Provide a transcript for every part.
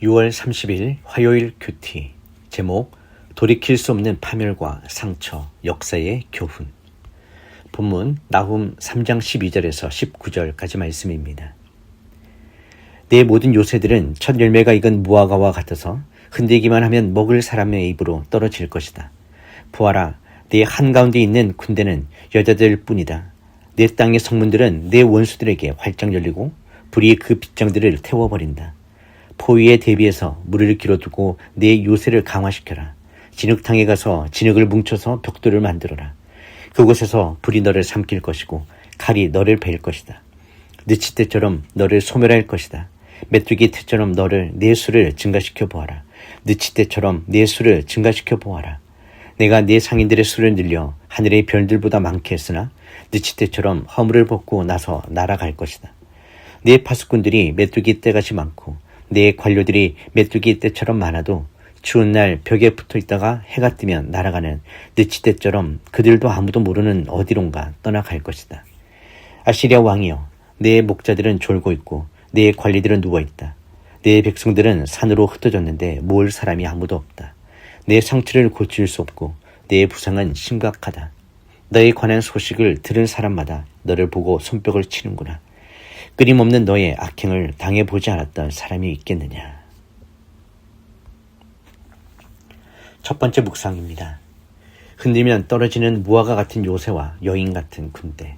6월 30일 화요일 큐티. 제목 돌이킬 수 없는 파멸과 상처, 역사의 교훈. 본문 나훔 3장 12절에서 19절까지 말씀입니다. 내 모든 요새들은 첫 열매가 익은 무화과와 같아서 흔들기만 하면 먹을 사람의 입으로 떨어질 것이다. 보아라, 내 한가운데 있는 군대는 여자들 뿐이다. 내 땅의 성문들은 내 원수들에게 활짝 열리고 불이 그 빗장들을 태워버린다. 포위에 대비해서 무리를 길어두고 내 요새를 강화시켜라. 진흙탕에 가서 진흙을 뭉쳐서 벽돌을 만들어라. 그곳에서 불이 너를 삼킬 것이고 칼이 너를 베일 것이다. 느치 때처럼 너를 소멸할 것이다. 메뚜기 때처럼 내 수를 증가시켜 보아라. 느치 때처럼 내 수를 증가시켜 보아라. 내가 내 상인들의 수를 늘려 하늘의 별들보다 많게 했으나 느치 때처럼 허물을 벗고 나서 날아갈 것이다. 내 파수꾼들이 메뚜기 떼같이 많고 내 관료들이 메뚜기 떼처럼 많아도 추운 날 벽에 붙어 있다가 해가 뜨면 날아가는 느치 떼처럼 그들도 아무도 모르는 어디론가 떠나갈 것이다. 아시리아 왕이여, 내 목자들은 졸고 있고 내 관리들은 누워있다. 내 백성들은 산으로 흩어졌는데 모을 사람이 아무도 없다. 내 상처를 고칠 수 없고 내 부상은 심각하다. 너에 관한 소식을 들은 사람마다 너를 보고 손뼉을 치는구나. 끊임없는 너의 악행을 당해보지 않았던 사람이 있겠느냐. 첫 번째 묵상입니다. 흔들면 떨어지는 무화과 같은 요새와 여인 같은 군대.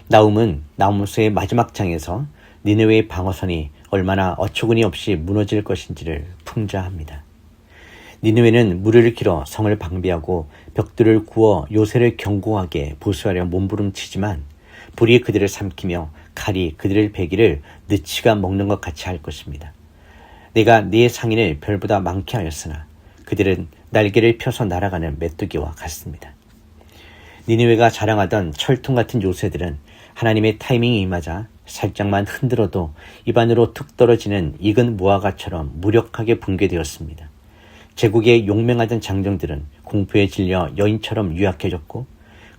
나훔은 나훔서의 마지막 장에서 니느웨의 방어선이 얼마나 어처구니 없이 무너질 것인지를 풍자합니다. 니느웨는 무리를 길어 성을 방비하고 벽들을 구워 요새를 견고하게 보수하려 몸부림치지만 불이 그들을 삼키며 칼이 그들을 베기를 느치가 먹는 것 같이 할 것입니다. 내가 네 상인을 별보다 많게 하였으나 그들은 날개를 펴서 날아가는 메뚜기와 같습니다. 니느웨가 자랑하던 철통 같은 요새들은 하나님의 타이밍이 임하자 살짝만 흔들어도 입안으로 툭 떨어지는 익은 무화과처럼 무력하게 붕괴되었습니다. 제국에 용맹하던 장정들은 공포에 질려 여인처럼 유약해졌고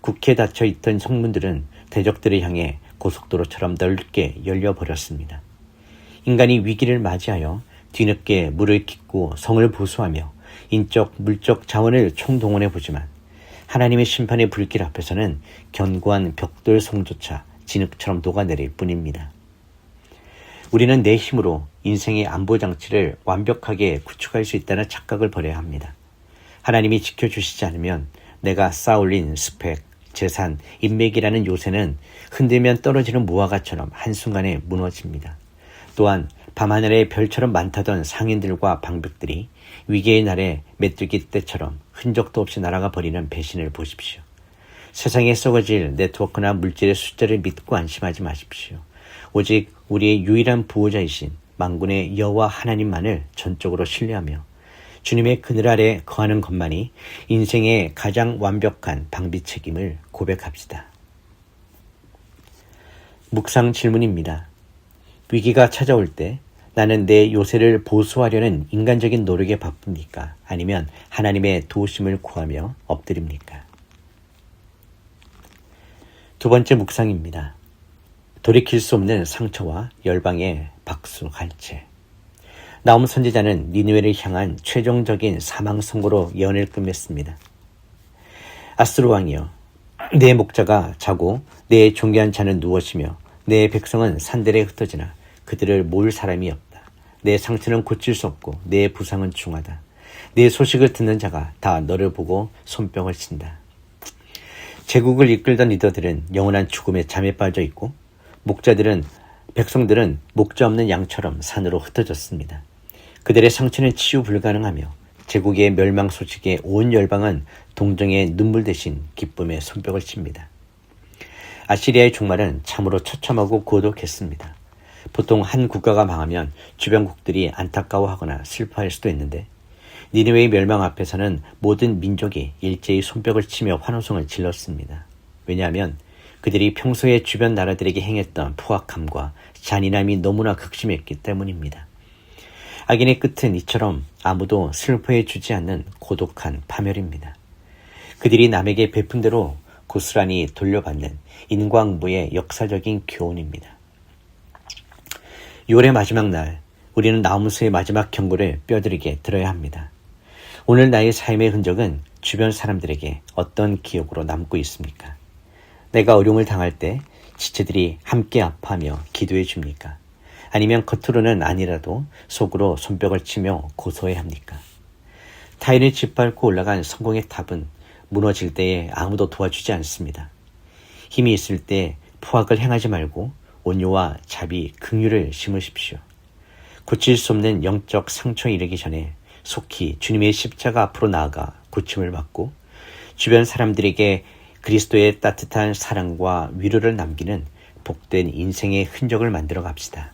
국회에 닫혀있던 성문들은 대적들을 향해 고속도로처럼 넓게 열려버렸습니다. 인간이 위기를 맞이하여 뒤늦게 물을 깃고 성을 보수하며 인적, 물적 자원을 총동원해보지만 하나님의 심판의 불길 앞에서는 견고한 벽돌 성조차 진흙처럼 녹아내릴 뿐입니다. 우리는 내 힘으로 인생의 안보장치를 완벽하게 구축할 수 있다는 착각을 버려야 합니다. 하나님이 지켜주시지 않으면 내가 쌓아올린 스펙, 재산, 인맥이라는 요새는 흔들면 떨어지는 무화과처럼 한순간에 무너집니다. 또한 밤하늘에 별처럼 많다던 상인들과 방백들이 위기의 날에 메뚜기 떼처럼 흔적도 없이 날아가 버리는 배신을 보십시오. 세상에 썩어질 네트워크나 물질의 숫자를 믿고 안심하지 마십시오. 오직 우리의 유일한 보호자이신 만군의 여호와 하나님만을 전적으로 신뢰하며 주님의 그늘 아래 거하는 것만이 인생의 가장 완벽한 방비 책임을 고백합시다. 묵상 질문입니다. 위기가 찾아올 때 나는 내 요새를 보수하려는 인간적인 노력에 바쁩니까? 아니면 하나님의 도우심을 구하며 엎드립니까? 두 번째 묵상입니다. 돌이킬 수 없는 상처와 열방의 박수갈채. 나훔 선지자는 니느웨를 향한 최종적인 사망 선고로 예언을 끝맺습니다. 아수르 왕이여, 내 목자가 자고 내 존귀한 자는 누워쉬며 내 백성은 산들에 흩어지나 그들을 모을 사람이 없다. 내 상처는 고칠 수 없고 내 부상은 중하다. 내 소식을 듣는 자가 다 너를 보고 손뼉을 친다. 제국을 이끌던 리더들은 영원한 죽음의 잠에 빠져 있고 백성들은 목자 없는 양처럼 산으로 흩어졌습니다. 그들의 상처는 치유 불가능하며 제국의 멸망 소식에 온 열방은 동정의 눈물 대신 기쁨의 손뼉을 칩니다. 아시리아의 종말은 참으로 처참하고 고독했습니다. 보통 한 국가가 망하면 주변국들이 안타까워하거나 슬퍼할 수도 있는데 니느웨의 멸망 앞에서는 모든 민족이 일제히 손뼉을 치며 환호성을 질렀습니다. 왜냐하면 그들이 평소에 주변 나라들에게 행했던 포악함과 잔인함이 너무나 극심했기 때문입니다. 악인의 끝은 이처럼 아무도 슬퍼해 주지 않는 고독한 파멸입니다. 그들이 남에게 베푼 대로 고스란히 돌려받는 인과응보의 역사적인 교훈입니다. 6월의 마지막 날 우리는 나무수의 마지막 경고를 뼈저리게 들어야 합니다. 오늘 나의 삶의 흔적은 주변 사람들에게 어떤 기억으로 남고 있습니까? 내가 어려움을 당할 때 지체들이 함께 아파하며 기도해 줍니까? 아니면 겉으로는 아니라도 속으로 손뼉을 치며 고소해 합니까? 타인을 짓밟고 올라간 성공의 탑은 무너질 때에 아무도 도와주지 않습니다. 힘이 있을 때 포악을 행하지 말고 온유와 자비, 긍휼을 심으십시오. 고칠 수 없는 영적 상처에 이르기 전에 속히 주님의 십자가 앞으로 나아가 고침을 받고 주변 사람들에게 그리스도의 따뜻한 사랑과 위로를 남기는 복된 인생의 흔적을 만들어 갑시다.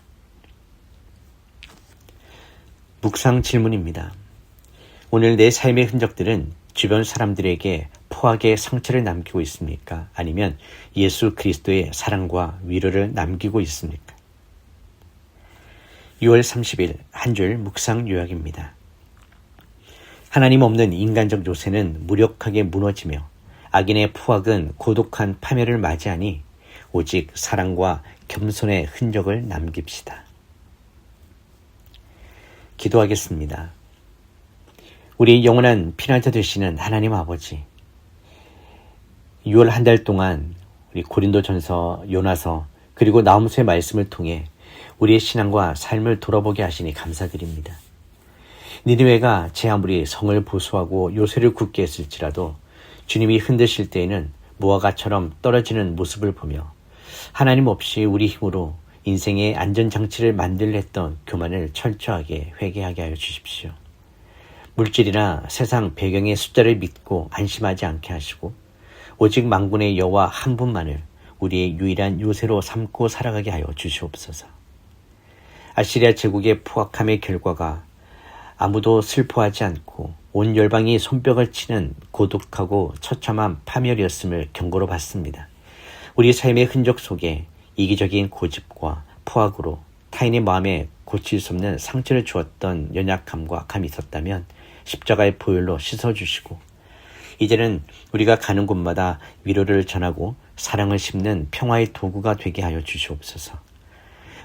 묵상 질문입니다. 오늘 내 삶의 흔적들은 주변 사람들에게 포악의 상처를 남기고 있습니까? 아니면 예수 그리스도의 사랑과 위로를 남기고 있습니까? 6월 30일 한 줄 묵상 요약입니다. 하나님 없는 인간적 요새는 무력하게 무너지며 악인의 포악은 고독한 파멸을 맞이하니 오직 사랑과 겸손의 흔적을 남깁시다. 기도하겠습니다. 우리 영원한 피난처 되시는 하나님 아버지, 6월 한 달 동안 우리 고린도전서, 요나서 그리고 나무수의 말씀을 통해 우리의 신앙과 삶을 돌아보게 하시니 감사드립니다. 니느웨가 제 아무리 성을 보수하고 요새를 굳게 했을지라도 주님이 흔드실 때에는 무화과처럼 떨어지는 모습을 보며 하나님 없이 우리 힘으로 인생의 안전장치를 만들려 했던 교만을 철저하게 회개하게 하여 주십시오. 물질이나 세상 배경의 숫자를 믿고 안심하지 않게 하시고 오직 만군의 여호와 한 분만을 우리의 유일한 요새로 삼고 살아가게 하여 주시옵소서. 아시리아 제국의 포악함의 결과가 아무도 슬퍼하지 않고 온 열방이 손뼉을 치는 고독하고 처참한 파멸이었음을 경고로 받습니다. 우리 삶의 흔적 속에 이기적인 고집과 포악으로 타인의 마음에 고칠 수 없는 상처를 주었던 연약함과 악함이 있었다면 십자가의 보혈로 씻어주시고 이제는 우리가 가는 곳마다 위로를 전하고 사랑을 심는 평화의 도구가 되게 하여 주시옵소서.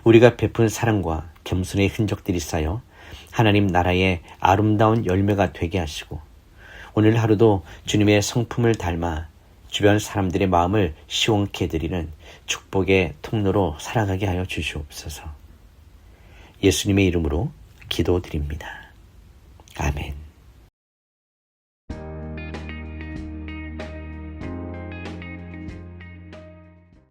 우리가 베푼 사랑과 겸손의 흔적들이 쌓여 하나님 나라의 아름다운 열매가 되게 하시고 오늘 하루도 주님의 성품을 닮아 주변 사람들의 마음을 시원케 해드리는 축복의 통로로 살아가게 하여 주시옵소서. 예수님의 이름으로 기도드립니다. 아멘.